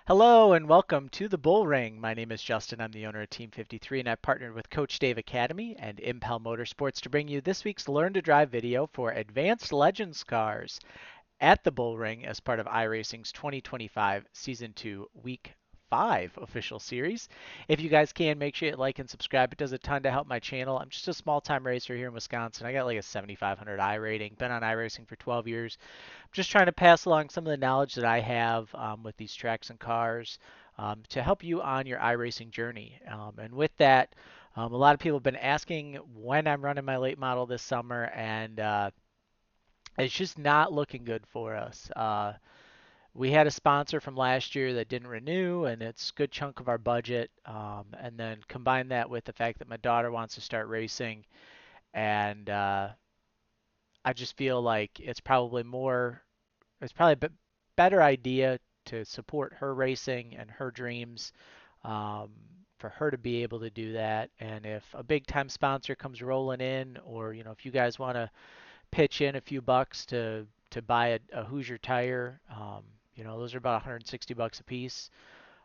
Hello and welcome to the Bullring. My name is Justin. I'm the owner of Team 53 and I've partnered with Coach Dave Academy and Impel Motorsports to bring you this week's Learn to Drive video for Advanced Legends cars at the Bullring as part of iRacing's 2025 Season 2 Week 5 official series. If you guys can, make sure you like and subscribe. It does a ton to help my channel. I'm just a small-time racer here in Wisconsin. I got like a 7,500 I rating. Been on iRacing for 12 years. Just trying to pass along some of the knowledge that I have with these tracks and cars to help you on your iRacing journey. And with that, a lot of people have been asking when I'm running my late model this summer, and it's just not looking good for us. We had a sponsor from last year that didn't renew, and it's a good chunk of our budget. And then combine that with the fact that my daughter wants to start racing, and I just feel like it's probably a better idea to support her racing and her dreams, um, for her to be able to do that. And if a big time sponsor comes rolling in, or if you guys want to pitch in a few bucks to buy a Hoosier tire, those are about 160 bucks a piece.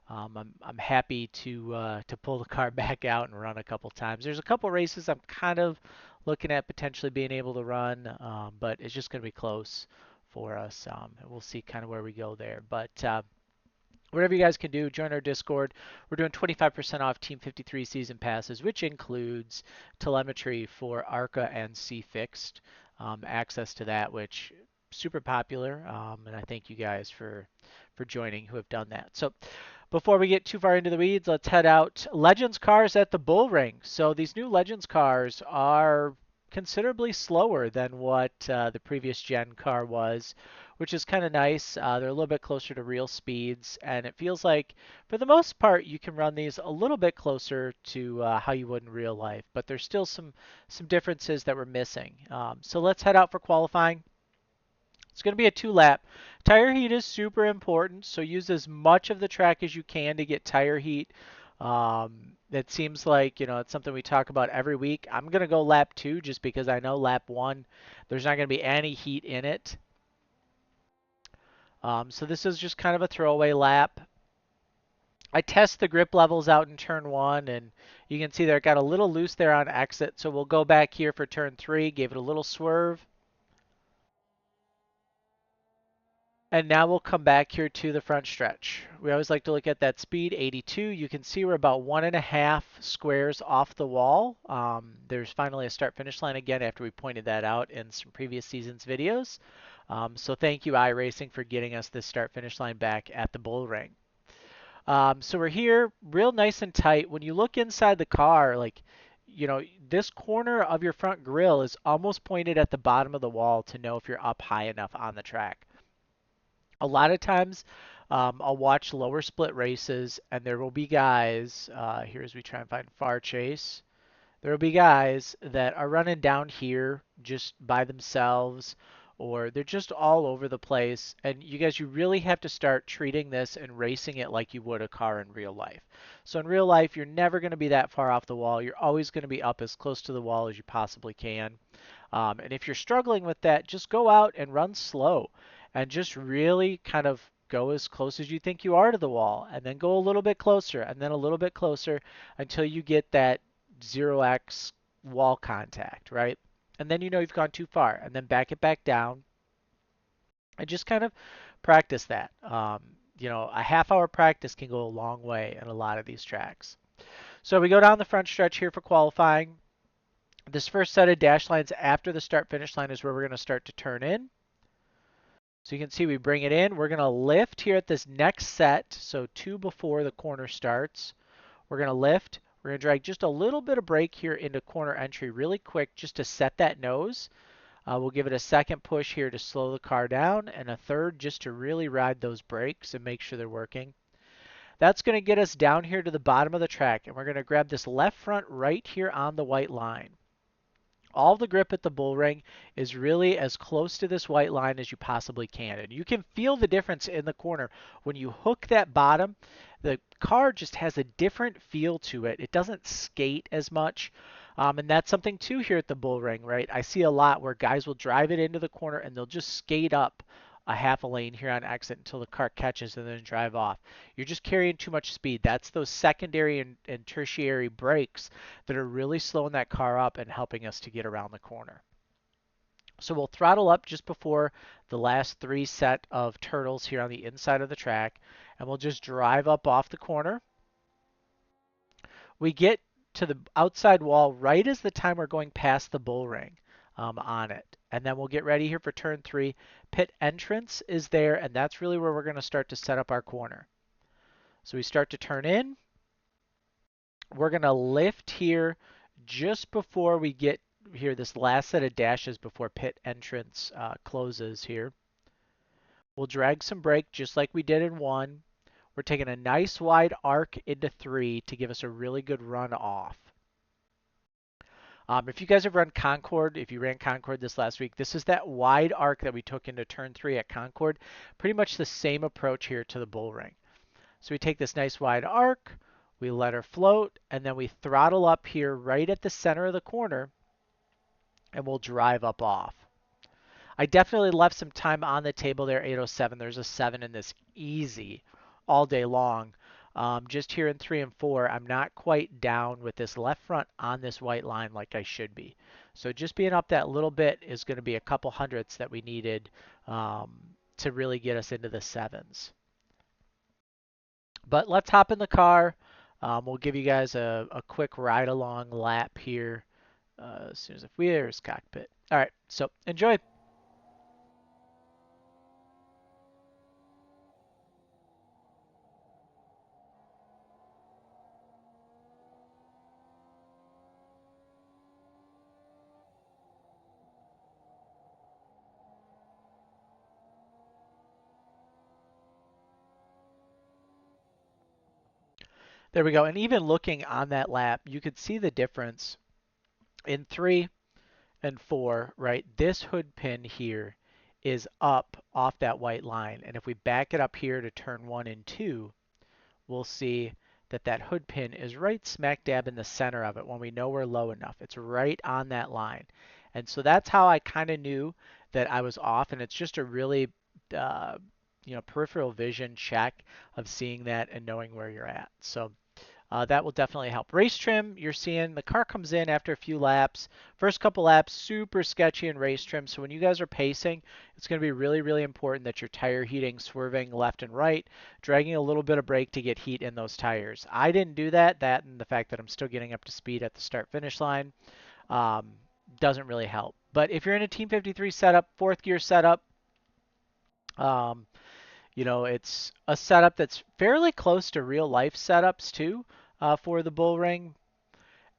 I'm happy to pull the car back out and run a couple times. There's a couple races I'm kind of looking at potentially being able to run, but it's just going to be close for us. And we'll see kind of where we go there. But whatever you guys can do, join our Discord. We're doing 25% off Team 53 season passes, which includes telemetry for ARCA and C Fixed, access to that, which super popular. And I thank you guys for joining who have done that. So before we get too far into the weeds, let's head out. Legends cars at the Bullring. So these new Legends cars are considerably slower than what the previous gen car was, which is kind of nice. They're a little bit closer to real speeds, and it feels like, for the most part, you can run these a little bit closer to how you would in real life. But there's still some differences that we're missing. So let's head out for qualifying. It's going to be a 2-lap. Tire heat is super important, so use as much of the track as you can to get tire heat. It seems like, it's something we talk about every week. I'm going to go lap 2 just because I know lap 1, there's not going to be any heat in it. So this is just kind of a throwaway lap. I test the grip levels out in turn 1, and you can see there it got a little loose there on exit, so we'll go back here for turn 3, gave it a little swerve. And now we'll come back here to the front stretch. We always like to look at that speed, 82. You can see we're about 1.5 squares off the wall. There's finally a start-finish line again after we pointed that out in some previous seasons videos. So thank you, iRacing, for getting us this start-finish line back at the Bullring. So we're here, real nice and tight. When you look inside the car, this corner of your front grille is almost pointed at the bottom of the wall to know if you're up high enough on the track. A lot of times, I'll watch lower split races, and there will be guys, here as we try and find Far Chase, there will be guys that are running down here just by themselves, or they're just all over the place. And you really have to start treating this and racing it like you would a car in real life. So in real life, you're never going to be that far off the wall. You're always going to be up as close to the wall as you possibly can. And if you're struggling with that, just go out and run slow and just really kind of go as close as you think you are to the wall, and then go a little bit closer and then a little bit closer until you get that 0x wall contact, right? And then you know you've gone too far, and then back it back down and just kind of practice that. A half-hour practice can go a long way in a lot of these tracks. So we go down the front stretch here for qualifying. This first set of dash lines after the start-finish line is where we're going to start to turn in. So you can see we bring it in. We're going to lift here at this next set, so 2 before the corner starts. We're going to lift. We're going to drag just a little bit of brake here into corner entry really quick just to set that nose. We'll give it a second push here to slow the car down, and a third just to really ride those brakes and make sure they're working. That's going to get us down here to the bottom of the track, and we're going to grab this left front right here on the white line. All the grip at the Bullring is really as close to this white line as you possibly can. And you can feel the difference in the corner. When you hook that bottom, the car just has a different feel to it. It doesn't skate as much. And that's something too here at the Bullring, right? I see a lot where guys will drive it into the corner and they'll just skate up a half a lane here on exit until the car catches and then drive off. You're just carrying too much speed. That's those secondary and tertiary brakes that are really slowing that car up and helping us to get around the corner. So we'll throttle up just before the last three set of turtles here on the inside of the track, and we'll just drive up off the corner. We get to the outside wall right as the time we're going past the Bullring on it. And then we'll get ready here for turn 3. Pit entrance is there, and that's really where we're going to start to set up our corner. So we start to turn in. We're going to lift here just before we get here, this last set of dashes before pit entrance closes here. We'll drag some brake just like we did in 1. We're taking a nice wide arc into 3 to give us a really good run off. If you guys have run Concord, if you ran Concord this last week, this is that wide arc that we took into turn 3 at Concord. Pretty much the same approach here to the Bullring. So we take this nice wide arc, we let her float, and then we throttle up here right at the center of the corner, and we'll drive up off. I definitely left some time on the table there, 807. There's a 7 in this easy all day long. Just here in 3 and 4, I'm not quite down with this left front on this white line like I should be. So just being up that little bit is going to be a couple hundredths that we needed to really get us into the 7s. But let's hop in the car. We'll give you guys a quick ride along lap here as soon as there's cockpit. All right, so enjoy. There we go. And even looking on that lap, you could see the difference in 3 and 4, right? This hood pin here is up off that white line. And if we back it up here to turn 1 and 2, we'll see that that hood pin is right smack dab in the center of it when we know we're low enough. It's right on that line. And so that's how I kind of knew that I was off. And it's just a really, peripheral vision check of seeing that and knowing where you're at. So that will definitely help. Race trim, you're seeing the car comes in after a few laps. First couple laps, super sketchy in race trim. So when you guys are pacing, it's going to be really, really important that you're tire heating, swerving left and right, dragging a little bit of brake to get heat in those tires. I didn't do that. That and the fact that I'm still getting up to speed at the start-finish line doesn't really help. But if you're in a Team 53 setup, fourth gear setup, um, it's a setup that's fairly close to real life setups too for the Bullring.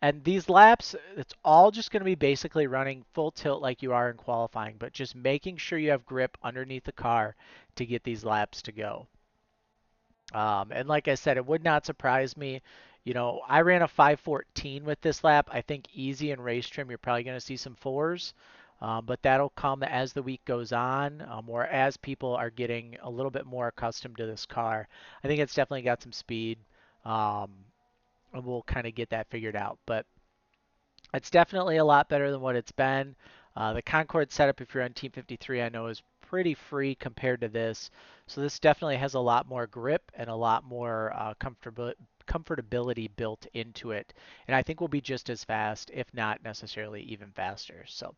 And these laps, it's all just going to be basically running full tilt like you are in qualifying, but just making sure you have grip underneath the car to get these laps to go. And like I said, it would not surprise me. I ran a 5:14 with this lap. I think easy in race trim, you're probably going to see some 4s. But that'll come as the week goes on, or as people are getting a little bit more accustomed to this car. I think it's definitely got some speed, and we'll kind of get that figured out. But it's definitely a lot better than what it's been. The Concord setup, if you're on Team 53, I know is pretty free compared to this. So this definitely has a lot more grip and a lot more comfortability built into it. And I think we'll be just as fast, if not necessarily even faster. So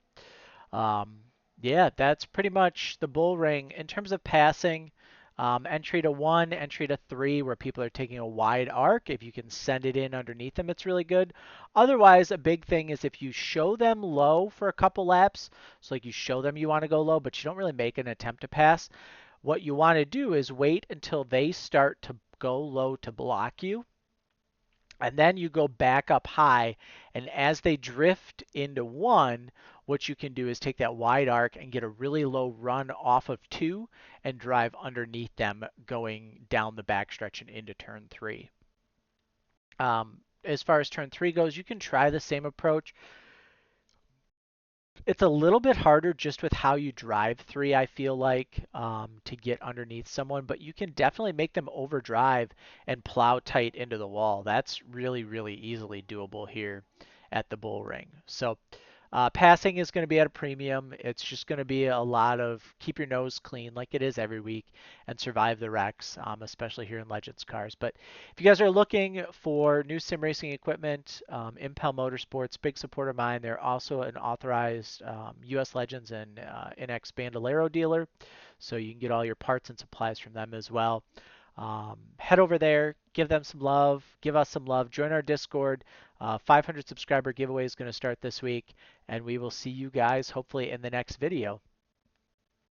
um, yeah, that's pretty much the Bullring. In terms of passing, entry to 1, entry to 3, where people are taking a wide arc. If you can send it in underneath them, it's really good. Otherwise, a big thing is if you show them low for a couple laps, so like you show them you want to go low, but you don't really make an attempt to pass, what you want to do is wait until they start to go low to block you. And then you go back up high, and as they drift into 1, what you can do is take that wide arc and get a really low run off of 2 and drive underneath them going down the backstretch and into turn 3. As far as turn 3 goes, you can try the same approach. It's a little bit harder just with how you drive 3, I feel like, to get underneath someone, but you can definitely make them overdrive and plow tight into the wall. That's really, really easily doable here at the Bullring. So Passing is going to be at a premium. It's just going to be a lot of keep your nose clean like it is every week and survive the wrecks, especially here in Legends cars. But if you guys are looking for new sim racing equipment, Impel Motorsports, big supporter of mine. They're also an authorized US Legends and NX Bandolero dealer, so you can get all your parts and supplies from them as well. Head over there, give them some love, give us some love, join our Discord. 500 subscriber giveaway is going to start this week, and we will see you guys hopefully in the next video.